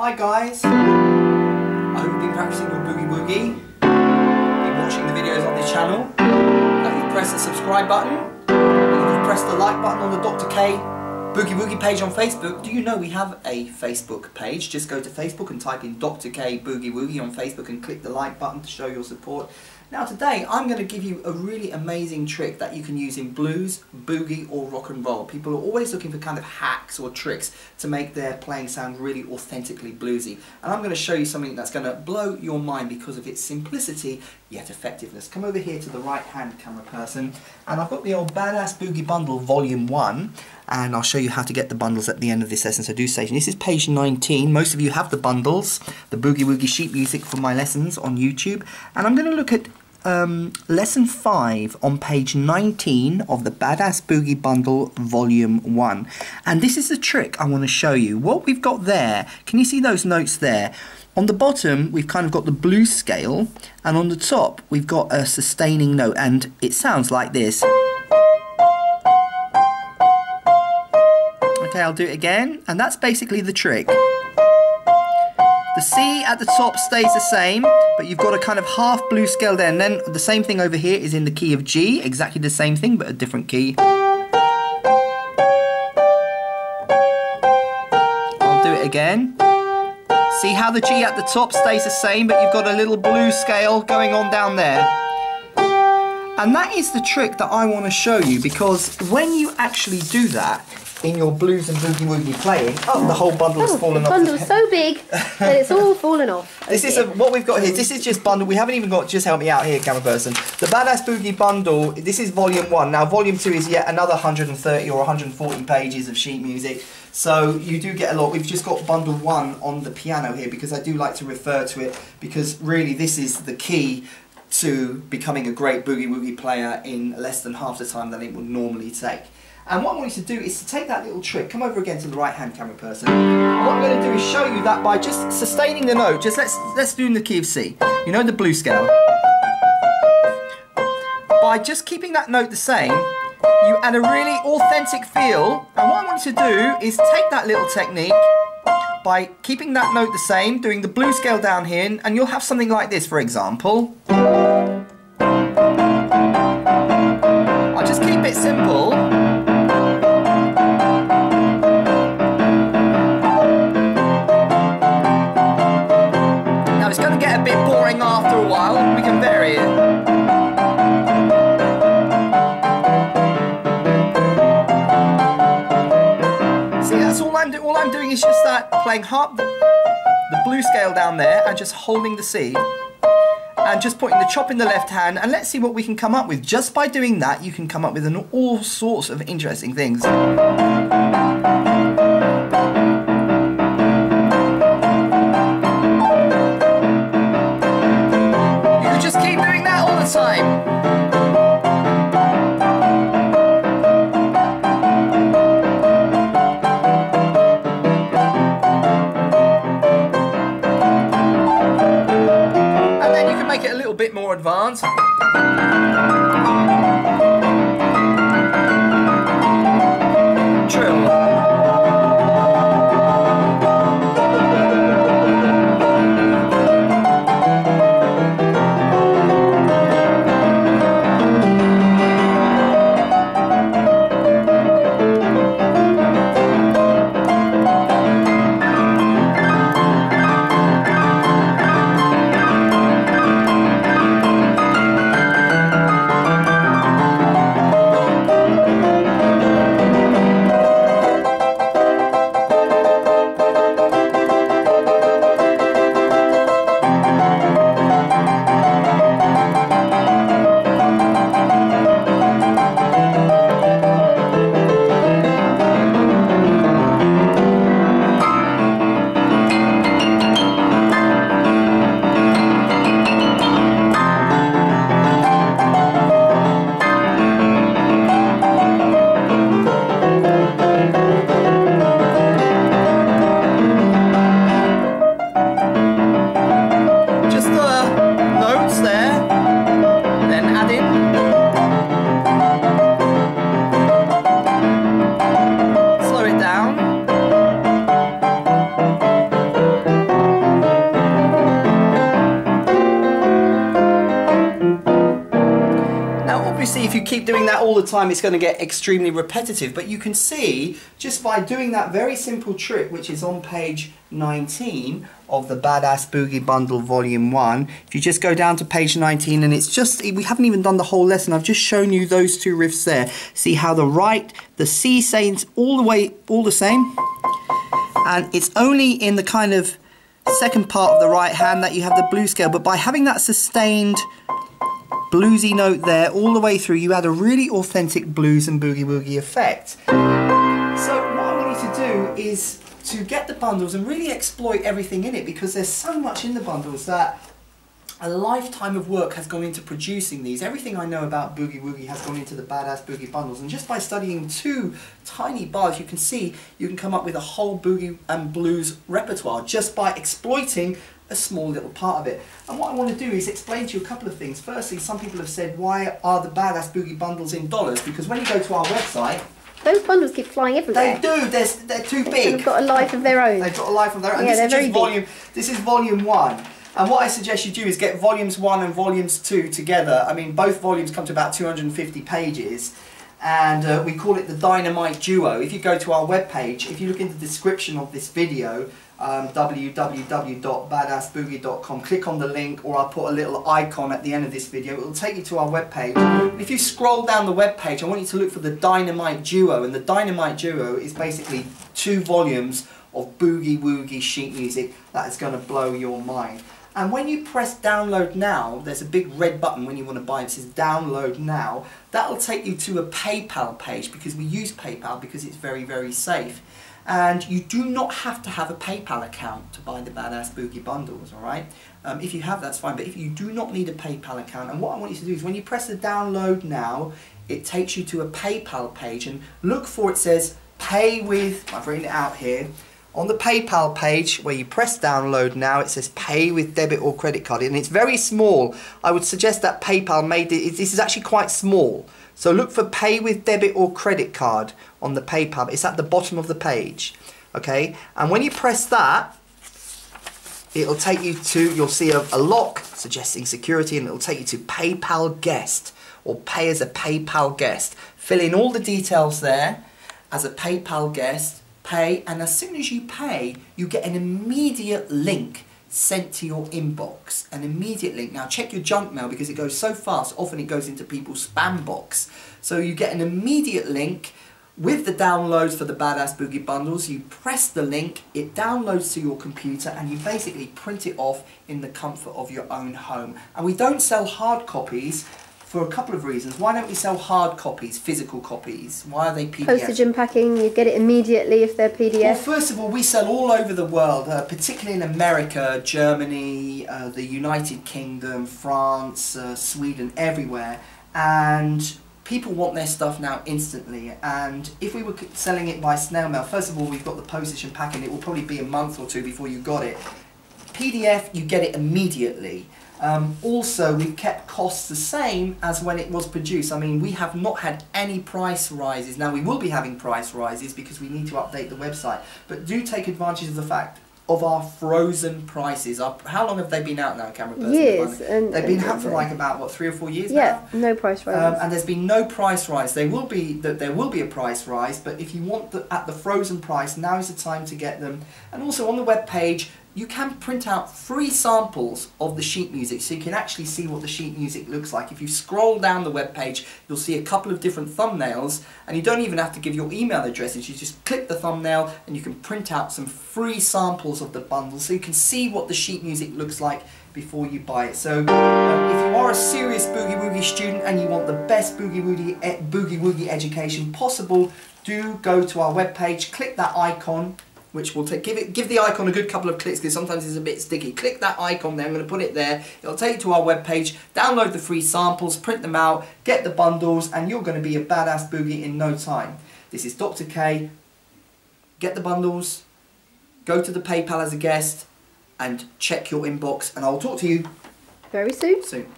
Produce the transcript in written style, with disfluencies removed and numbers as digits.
Hi guys, I hope you've been practicing your Boogie Woogie, been watching the videos on this channel, that you've pressed the subscribe button, and you've pressed the like button on the Dr. K Boogie Woogie page on Facebook. Do you know we have a Facebook page? Just go to Facebook and type in Dr. K Boogie Woogie on Facebook and click the like button to show your support. Now today I'm going to give you a really amazing trick that you can use in blues, boogie or rock and roll. People are always looking for kind of hacks or tricks to make their playing sound really authentically bluesy. And I'm going to show you something that's going to blow your mind because of its simplicity yet effectiveness. Come over here to the right hand camera person, and I've got the old Badass Boogie Bundle Volume 1, and I'll show you how to get the bundles at the end of this lesson, so do stay tuned. This is page 19. Most of you have the bundles, the Boogie Woogie sheet music for my lessons on YouTube, and I'm going to look at lesson 5 on page 19 of the Badass Boogie Bundle Volume 1. And this is the trick I want to show you. What we've got there, can you see those notes there? On the bottom we've kind of got the blues scale, and on the top we've got a sustaining note, and it sounds like this. Okay, I'll do it again, and that's basically the trick. The C at the top stays the same, but you've got a kind of half blues scale there, and then the same thing over here is in the key of G, exactly the same thing but a different key. I'll do it again. See how the G at the top stays the same, but you've got a little blues scale going on down there. And that is the trick that I want to show you, because when you actually do that in your blues and boogie woogie playing, oh, the whole bundle has fallen off. The bundle's so big that it's all fallen off. This is what we've got here. This is just bundle. We haven't even got, just help me out here, camera person. The Badass Boogie Bundle, this is volume 1. Now volume 2 is yet another 130 or 140 pages of sheet music. So you do get a lot. We've just got bundle 1 on the piano here because I do like to refer to it, because really this is the key to becoming a great boogie woogie player in less than half the time that it would normally take. And what I want you to do is to take that little trick. Come over again to the right hand camera person. And what I'm going to do is show you that by just sustaining the note. Just let's do in the key of C. You know, the blues scale. By just keeping that note the same, you add a really authentic feel. And what I want you to do is take that little technique by keeping that note the same, doing the blues scale down here, and you'll have something like this, for example. I'll just keep it simple. Now it's going to get a bit boring after a while, we can vary it. All I'm doing is just that, playing half the blues scale down there and just holding the C and just putting the chop in the left hand, and let's see what we can come up with. Just by doing that you can come up with all sorts of interesting things. You can just keep doing that all the time. Bit more advanced. Trill. keep doing that all the time, it's going to get extremely repetitive. But you can see, just by doing that very simple trick, which is on page 19 of the Badass Boogie Bundle Volume 1, if you just go down to page 19, and it's just, we haven't even done the whole lesson, I've just shown you those two riffs there. See how the C sounds all the same? And it's only in the kind of second part of the right hand that you have the blues scale, but by having that sustained bluesy note there all the way through, you add a really authentic blues and boogie woogie effect. So what I want you to do is to get the bundles and really exploit everything in it, because there's so much in the bundles that a lifetime of work has gone into producing these. Everything I know about boogie woogie has gone into the Badass Boogie Bundles, and just by studying 2 tiny bars, you can see you can come up with a whole boogie and blues repertoire just by exploiting a small little part of it. And what I want to do is explain to you a couple of things. Firstly, some people have said, why are the Badass Boogie Bundles in dollars? Because when you go to our website, those bundles keep flying everywhere. they do. They're too big. And they've got a life of their own. They've got a life of their own. Yeah, And they're very big. This is volume 1. And what I suggest you do is get volumes 1 and volumes 2 together. I mean, both volumes come to about 250 pages. And we call it the Dynamite Duo. If you go to our webpage, if you look in the description of this video, www.badassboogie.com, click on the link, or I'll put a little icon at the end of this video. It will take you to our webpage. If you scroll down the webpage, I want you to look for the Dynamite Duo. And the Dynamite Duo is basically 2 volumes of boogie woogie sheet music that is going to blow your mind. And when you press download now, there's a big red button when you want to buy it. It says download now. That'll take you to a PayPal page, because we use PayPal because it's very, very safe. And you do not have to have a PayPal account to buy the Badass Boogie Bundles, alright? If you have, that's fine, but if you do not need a PayPal account, and what I want you to do is when you press the download now, it takes you to a PayPal page, and look for, it says pay with, I've written it out here. On the PayPal page, where you press download now, it says pay with debit or credit card, and it's very small. I would suggest that PayPal made it, this is actually quite small. So look for pay with debit or credit card on the PayPal. It's at the bottom of the page, okay? And when you press that, it'll take you to, you'll see a lock suggesting security, and it'll take you to PayPal guest, or pay as a PayPal guest. Fill in all the details there as a PayPal guest. Pay, and as soon as you pay, you get an immediate link sent to your inbox. An immediate link. Now check your junk mail, because it goes so fast, often it goes into people's spam box. So you get an immediate link with the downloads for the Badass Boogie Bundles. You press the link, it downloads to your computer, and you basically print it off in the comfort of your own home. And we don't sell hard copies for a couple of reasons. Why don't we sell hard copies, physical copies? Why are they PDF? Postage and packing, you get it immediately if they're PDF. Well, first of all, we sell all over the world, particularly in America, Germany, the United Kingdom, France, Sweden, everywhere. And people want their stuff now instantly. And if we were selling it by snail mail, first of all, we've got the postage and packing. It will probably be a month or 2 before you got it. PDF, you get it immediately. Also, we've kept costs the same as when it was produced. I mean, we have not had any price rises. Now, we will be having price rises because we need to update the website. But do take advantage of the fact of our frozen prices. How long have they been out now, camera person? Years. They've been out for like about, what, 3 or 4 years now? Yeah, no price rise. And there's been no price rise. There will be a price rise, but if you want at the frozen price, now is the time to get them. And also on the web page, you can print out free samples of the sheet music, so you can actually see what the sheet music looks like. If you scroll down the web page, you'll see a couple of different thumbnails, and you don't even have to give your email addresses. You just click the thumbnail and you can print out some free samples of the bundle, so you can see what the sheet music looks like before you buy it. So if you are a serious Boogie Woogie student and you want the best Boogie Woogie education possible, do go to our web page, click that icon, which will give the icon a good couple of clicks, because sometimes it's a bit sticky. Click that icon there, I'm going to put it there. It'll take you to our webpage, download the free samples, print them out, get the bundles, and you're going to be a badass boogie in no time. This is Dr. K. Get the bundles, go to the PayPal as a guest, and check your inbox, and I'll talk to you Very soon. soon.